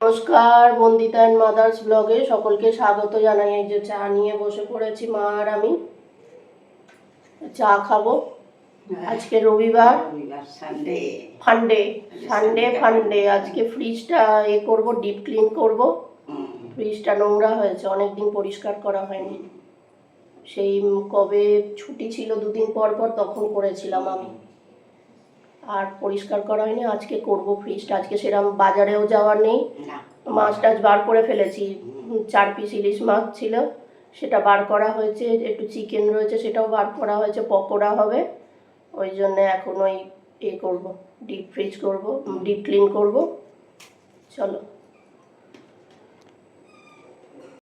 নমস্কার, Bandita and mother's ব্লগে সকলকে স্বাগত জানাই। এই যে চা নিয়ে বসে পড়েছি, মা আর আমি চা খাবো। আজকে রবিবার, সানডে। আজকে ফ্রিজটা করব, ডিপ ক্লিন করব। ফ্রিজটা নোংরা হয়েছে, অনেকদিন পরিষ্কার করা হয়নি। সেই কবে ছুটি ছিল, দুদিন পর পর তখন করেছিলাম আমি, আর পরিষ্কার করা হয়নি। আজকে করব ফ্রিজটা। আজকে সেরকম বাজারেও যাওয়ার নেই, মাছ টাছ বার করে ফেলেছি। 4 পিস ইলিশ মাছ ছিল, সেটা বার করা হয়েছে। একটু চিকেন রয়েছে, সেটাও বার করা হয়েছে, পকোড়া হবে। ওই জন্য এখন ওই করব, ডিপ ফ্রিজ করব, ডিপ ক্লিন করব। চলো।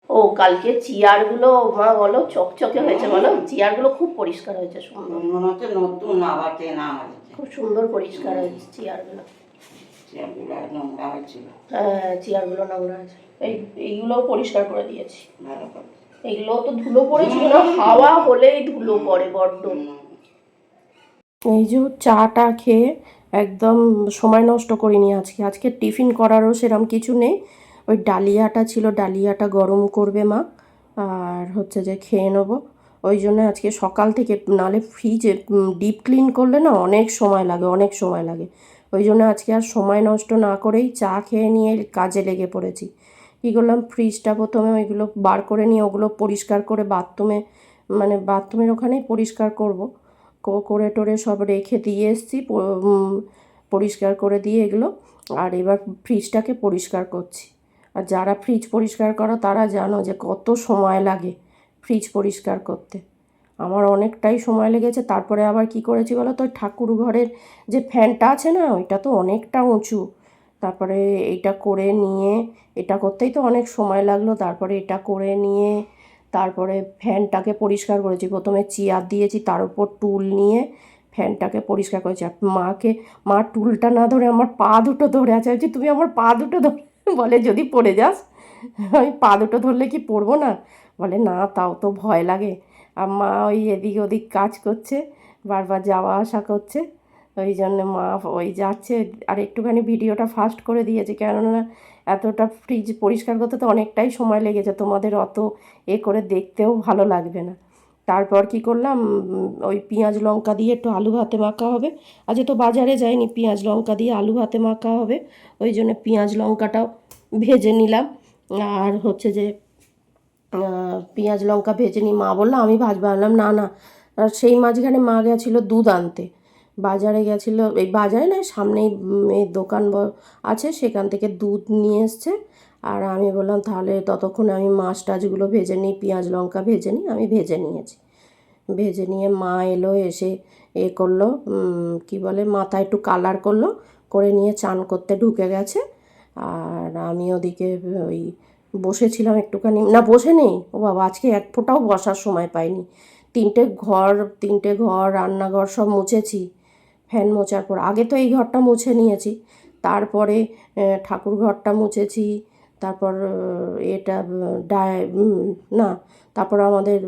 ও কালকে চেয়ারগুলো মা বলো চকচকে হয়েছে, বলো চেয়ারগুলো খুব পরিষ্কার হয়েছে, সুন্দর মনে হচ্ছে নতুন, আবার কেনা হয়েছে, খুব সুন্দর পরিষ্কার হয়েছে চেয়ারগুলো। হ্যাঁ, চেয়ারগুলো নোংরা আছে। এইগুলোও পরিষ্কার করে দিয়েছি ভালো করে। এইগুলো তো ধুলো পড়েছিল না, হাওয়া হলেই ধুলো পড়ে বড্ড। এই যে চাটা খেয়ে একদম সময় নষ্ট করিনি আজকে টিফিন করারও সেরকম কিছু নেই। ওই ডালিয়াটা ছিল, ডালিয়াটা গরম করবে মা, আর হচ্ছে যে খেয়ে নেবো। ওই জন্য আজকে সকাল থেকে, নালে ফ্রিজে ডিপ ক্লিন করলে না অনেক সময় লাগে। ওই জন্য আজকে আর সময় নষ্ট না করেই চা খেয়ে নিয়ে কাজে লেগে পড়েছি। কী করলাম, ফ্রিজটা প্রথমে ওইগুলো বার করে নিয়ে ওগুলো পরিষ্কার করে বাথরুমের ওখানেই পরিষ্কার করবো। করে টোরে সব রেখে দিয়ে এসেছি, পরিষ্কার করে দিয়ে এগুলো। আর এবার ফ্রিজটাকে পরিষ্কার করছি। আর যারা ফ্রিজ পরিষ্কার করো তারা জানো যে কত সময় লাগে ফ্রিজ পরিষ্কার করতে। আমার অনেকটাই সময় লেগেছে। তারপরে আবার কি করেছি বলো তো, ঠাকুর ঘরের যে ফ্যানটা আছে না, ওইটা তো অনেকটা উঁচু। তারপরে এইটা করে নিয়ে, এটা করতেই তো অনেক সময় লাগলো। তারপরে এটা করে নিয়ে তারপরে ফ্যানটাকে পরিষ্কার করেছি। প্রথমে চেয়ার দিয়েছি, তার উপর টুল নিয়ে ফ্যানটাকে পরিষ্কার করেছি। আর মা টুলটা না ধরে আমার পা দুটো ধরে আছে। বলছি তুমি আমার পা দুটো ধরে, বলে যদি পড়ে যাস। আমি পা দুটো ধরলে কি পড়বো না? বলে না, তাও তো ভয় লাগে। আর মা ওই এদিক ওদিক কাজ করছে, বারবার যাওয়া আসা করছে। ওই জন্য মা ওই যাচ্ছে। আর একটুখানি ভিডিওটা ফাস্ট করে দিয়েছে, কেননা এতটা ফ্রিজ পরিষ্কার করতে তো অনেকটাই সময় লেগেছে, তোমাদের অত করে দেখতেও ভালো লাগবে না। তারপর কি করলাম, ওই পেঁয়াজ লঙ্কা দিয়ে একটু আলু ভাতে মাখা হবে। আজকে তো বাজারে যাইনি, পেঁয়াজ লঙ্কা দিয়ে আলু ভাতে মাখা হবে। ওই জন্য পেঁয়াজ লঙ্কাটাও ভেজে নিলাম। আর হচ্ছে যে পেঁয়াজ লঙ্কা ভেজে নিই। মা বললো আমি ভাজবো, আনলাম না না। আর সেই মাঝখানে মা গেছিলো দুধ আনতে, বাজারে গেছিলো। এই বাজারে না, সামনেই এই দোকান আছে, সেখান থেকে দুধ নিয়ে এসছে। আর আমি বললাম তাহলে ততক্ষণে আমি মাছ টাছগুলো ভেজে নিই, পেঁয়াজ লঙ্কা ভেজে নিই। আমি ভেজে নিয়েছি। ভেজে নিয়ে মা এলো, এসে করলো, কি বলে, মাথা একটু কালার করলো, করে নিয়ে চান করতে ঢুকে গেছে। আর আমি ওদিকে ওই বসেছিলাম একটুখানি। না, বসে নেই, ও বাবা, আজকে এক ফোঁটাও বসার সময় পাইনি। তিনটে ঘর রান্নাঘর সব মুছেছি। ফ্যান মোছার পর আগে তো এই ঘরটা মুছে নিয়েছি, তারপরে ঠাকুর ঘরটা মুছেছি। তারপর এটা না, তারপর আমাদের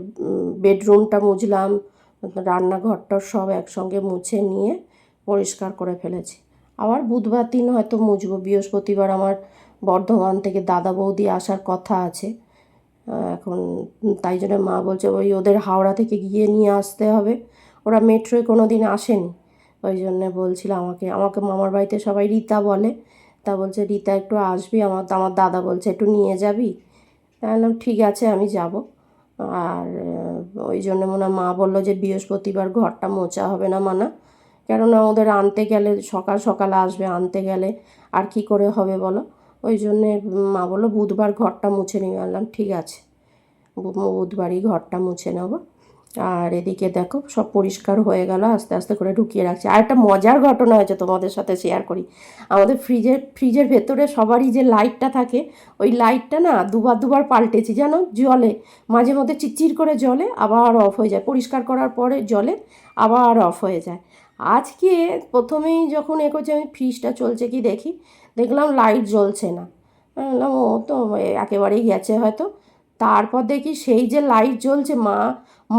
বেডরুমটা মুছলাম, রান্নাঘরটা সব একসঙ্গে মুছে নিয়ে পরিষ্কার করে ফেলেছি। আবার বুধবার দিন হয়তো মুছবো। বৃহস্পতিবার আমার বর্ধমান থেকে দাদা বৌদি আসার কথা আছে। এখন তাই জন্য মা বলছে ওই ওদের হাওড়া থেকে গিয়ে নিয়ে আসতে হবে। ওরা মেট্রোয় কোনো দিন আসেনি। ওই জন্যে বলছিল আমাকে মামার বাড়িতে সবাই রীতা বলে। তা বলছে রীতা একটু আসবি, আমার দাদা বলছে একটু নিয়ে যাবি। তা বললাম ঠিক আছে, আমি যাব। আর ওই জন্য মনে মা বললো যে বৃহস্পতিবার ঘরটা মোছা হবে না মানা, কেননা ওদের আনতে গেলে সকাল সকাল আসবে, আনতে গেলে আর কি করে হবে বলো। ওই জন্যে মা বললো বুধবার ঘরটা মুছে নিয়ে আনলাম। ঠিক আছে, বুধবারই ঘরটা মুছে নেব। আর এদিকে দেখো সব পরিষ্কার হয়ে গেল, আস্তে আস্তে করে ঢুকিয়ে রাখছি। আর একটা মজার ঘটনা হয়েছে, তোমাদের সাথে শেয়ার করি। আমাদের ফ্রিজের ভেতরে সবারই যে লাইটটা থাকে, ওই লাইটটা না দুবার পাল্টেছি জানো। জলে মাঝে মধ্যে চিরচির করে জ্বলে, আবার অফ হয়ে যায়। পরিষ্কার করার পরে জ্বলে, আবার অফ হয়ে যায়। আজকে প্রথমেই যখন করছি আমি, ফ্রিজটা চলছে কি দেখি, দেখলাম লাইট জ্বলছে না। বললাম ও তো একেবারেই গেছে হয়তো। তারপর দেখি সেই যে লাইট জ্বলছে,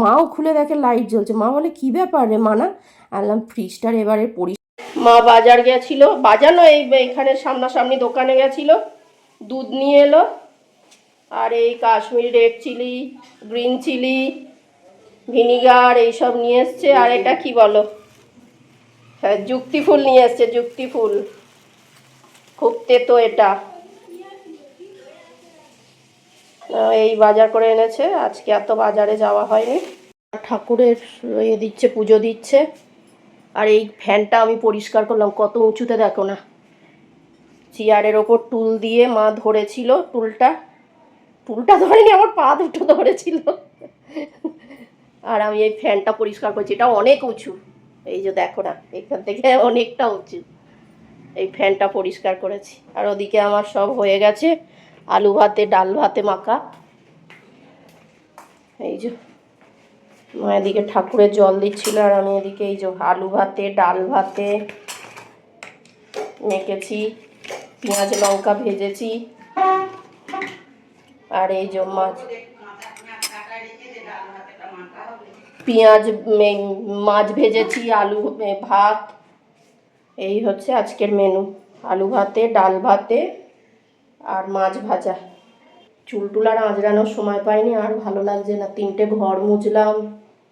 মাও খুলে দেখে লাইট জ্বলছে। মা বলে কী ব্যাপার রে মানা? আনলাম ফ্রিজটার এবারে মা বাজার গেছিলো, বাজার নয়, এখানে সামনাসামনি দোকানে গেছিলো। দুধ নিয়ে এলো, আর এই Kashmiri red chilli, green chilli, vinegar এইসব নিয়ে এসছে। আর এটা কি বলো, হ্যাঁ যুক্তি ফুল নিয়ে এসছে, যুক্তি ফুল, খুব তেতো এটা। এই বাজার করে এনেছে, আজকে এত বাজারে যাওয়া হয়নি। ঠাকুরের দিচ্ছে, পুজো দিচ্ছে। আর এই ফ্যানটা আমি পরিষ্কার করলাম, কত উঁচুতে দেখো না। চেয়ারের ওপর টুল দিয়ে মা ধরেছিল, টুলটা ধরেনি, আমার পা দুটো ধরেছিল। আর আমি এই ফ্যানটা পরিষ্কার করছি, এটা অনেক উঁচু, এই যে দেখো না, এখান থেকে অনেকটা উঁচু। এই ফ্যানটা পরিষ্কার করেছি। আর ওদিকে আমার সব হয়ে গেছে, আলু ভাতে ডাল ভাতে মাখা। এই যে মা এদিকে ঠাকুরের জল দিচ্ছিল, আর আমি এদিকে এই যে আলু ভাতে ডাল ভাতে মেখেছি, পেঁয়াজ লঙ্কা ভেজেছি। আর এই যে মাছ ভেজেছি, আলু ভাত। এই হচ্ছে আজকের মেনু, আলু ভাতে ডাল ভাতে আর মাছ ভাজা। চুল টুল আর আঁচড়ানোর সময় পাইনি, আর ভালো লাগছে না। 3টে ঘর মুছলাম,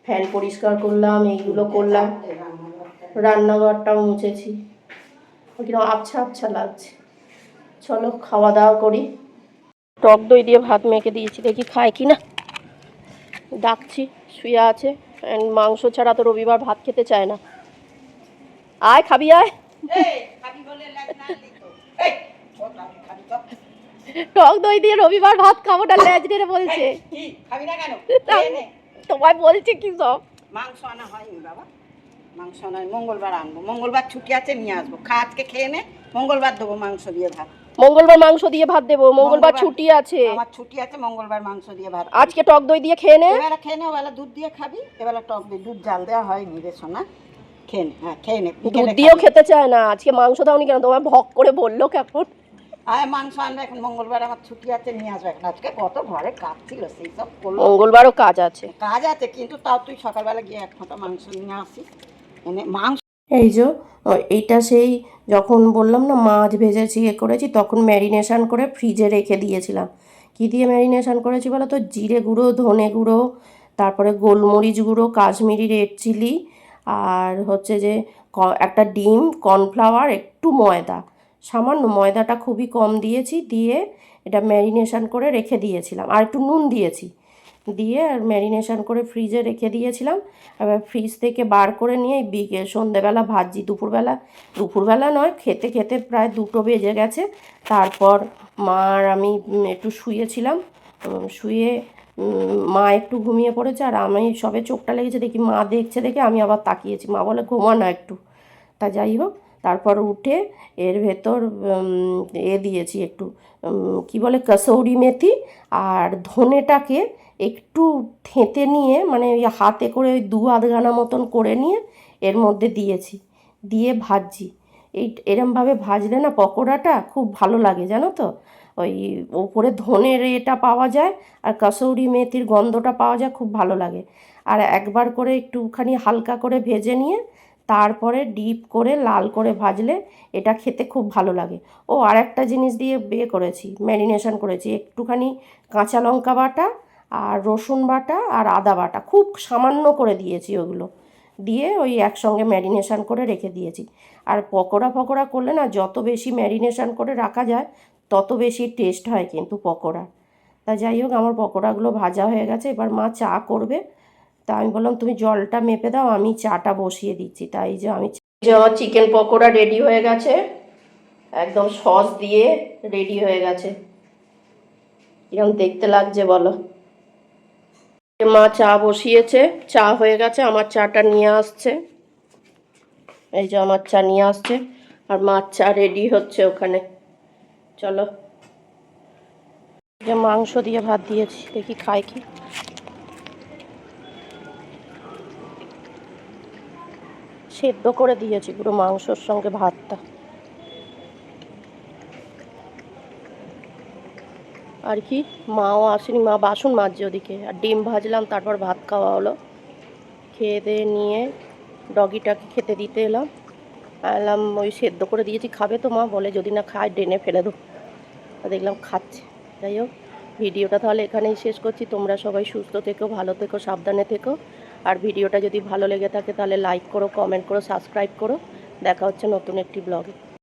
ফ্যান পরিষ্কার করলাম, এইগুলো করলাম, রান্নাঘরটাও মুছেছি, কিরকম আবছা আবছা লাগছে। চলো খাওয়া দাওয়া করি। টক দই দিয়ে ভাত মেখে দিয়েছি, দেখি খায় কি না। ডাকছি, শুয়ে আছে। মাংস ছাড়া তো রবিবার ভাত খেতে চায় না। আয় খাবি, আয়। টক দই দিয়ে রবিবার ভাত খাবো না, লেজ নেড়ে বলছে। তোমায় বলছে কি সব? মাংস আনা হয়নি বাবা, মাংস নয়, মঙ্গলবার আনবো। মঙ্গলবার ছুটি আছে, নিয়ে আসবো। আজকে খেয়ে নে, মঙ্গলবার দেবো মাংস দিয়ে ভাত। মঙ্গলবার মাংস দিয়ে ভাত দেবো, মঙ্গলবার ছুটি আছে। আমার ছুটি আছে, মঙ্গলবার মাংস দিয়ে ভাত। আজকে টক দই দিয়ে খেয়ে নে। এবেলা খেয়ে নে, ওবেলা দুধ দিয়ে খাবি, এবেলা টক দই, দুধ জাল দেওয়া হয়নি রে সোনা। খেয়ে নে, হ্যাঁ খেয়ে নে। দুধ দিয়েও খেতে চায় না। আজকে মাংস দাওনি কেন? তোমার ভক করে বললো কেমন? আয় মাংস আনবে, এখন মঙ্গলবার আমার ছুটি আছে, নিয়ে আসবো। এখন আজকে কত ঘরে কাজ ছিল, সেই সব করলো। মঙ্গলবারও কাজ আছে, কাজ আছে, কিন্তু তাও তুই সকালবেলা গিয়ে এক ফোঁটা মাংস নিয়ে আসিস, এনে মাংস। এই যে এইটা সেই যখন বললাম না মাছ ভেজেছি এ করেছি, তখন ম্যারিনেশন করে ফ্রিজে রেখে দিয়েছিলাম। কী দিয়ে ম্যারিনেশন করেছি বলো তো? জিরে গুঁড়ো, ধনে গুঁড়ো, তারপরে গোলমরিচ গুঁড়ো, কাশ্মীরি রেড চিলি, আর হচ্ছে যে একটা ডিম, কর্নফ্লাওয়ার, একটু ময়দা, সামান্য ময়দাটা খুবই কম দিয়েছি, দিয়ে এটা ম্যারিনেশন করে রেখে দিয়েছিলাম। আর একটু নুন দিয়েছি, দিয়ে আর ম্যারিনেশন করে ফ্রিজে রেখে দিয়েছিলাম। এবার ফ্রিজ থেকে বার করে নিয়ে সন্ধেবেলা ভাজি। দুপুরবেলা নয়, খেতে খেতে প্রায় 2টো বেজে গেছে। তারপর মা আর আমি একটু শুয়েছিলাম, শুয়ে মা একটু ঘুমিয়ে পড়েছে, আর আমি সবে চোখটা লেগেছে, দেখি মা দেখছে, দেখে আমি আবার তাকিয়েছি। মা বলে ঘুমা না একটু। তা যাই হোক, তারপর উঠে এর ভেতর দিয়েছি একটু কি বলে কসৌরি মেথি, আর ধনেটাকে একটু থেঁতে নিয়ে, মানে ওই হাতে করে ওই 2 আধখানা মতন করে নিয়ে এর মধ্যে দিয়েছি, দিয়ে ভাজছি। এরমভাবে ভাজলে না পকোড়াটা খুব ভালো লাগে, জানো তো। ওই ওপরে ধনের এটা পাওয়া যায়, আর কসৌরি মেথির গন্ধটা পাওয়া যায়, খুব ভালো লাগে। আর একবার করে একটুখানি হালকা করে ভেজে নিয়ে তারপরে ডিপ করে লাল করে ভাজলে এটা খেতে খুব ভালো লাগে। ও আর একটা জিনিস দিয়ে করেছি, ম্যারিনেশন করেছি, একটুখানি কাঁচা লঙ্কা বাটা আর রসুন বাটা আর আদা বাটা, খুব সামান্য করে দিয়েছি। ওগুলো দিয়ে ওই একসঙ্গে ম্যারিনেশন করে রেখে দিয়েছি। আর পকোড়া করলে না, যত বেশি ম্যারিনেশন করে রাখা যায় তত বেশি টেস্ট হয় কিন্তু পকোড়া। তা যাই হোক, আমার পকোড়াগুলো ভাজা হয়ে গেছে। এবার মা চা করবে, তা আমি বললাম তুমি জলটা মেপে দাও, আমি চাটা বসিয়ে দিচ্ছি। তাই যে আমার চিকেন পকোড়া রেডি হয়ে গেছে, একদম সস দিয়ে রেডি হয়ে গেছে। কিরকম দেখতে লাগছে বলো? মা চা বসিয়েছে, চা হয়ে গেছে, আমার চাটা নিয়ে আসছে। এই যে আমার চা নিয়ে আসছে, আর মার চা রেডি হচ্ছে ওখানে। চলো, যে মাংস দিয়ে ভাত দিয়েছি, দেখি খাই কি। সেদ্ধ করে দিয়েছি পুরো মাংসর সঙ্গে ভাতটা। আর কি, মাও আসেনি, মা বাসন মাজছে ওদিকে। আর ডিম ভাজলাম, তারপর ভাত খাওয়া হলো। খেয়ে দিয়ে নিয়ে ডগিটাকে খেতে দিতে এলাম। ওই সেদ্ধ করে দিয়েছি, খাবে তো মা? বলে যদি না খায় ড্রেনে ফেলে দেবো। দেখলাম খাচ্ছে। যাই হোক, ভিডিওটা তাহলে এখানেই শেষ করছি। তোমরা সবাই সুস্থ থেকো, ভালো থেকো, সাবধানে থেকো। আর ভিডিওটা যদি ভালো লেগে থাকে তাহলে লাইক করো, কমেন্ট করো, সাবস্ক্রাইব করো। দেখা হচ্ছে নতুন একটি ব্লগে।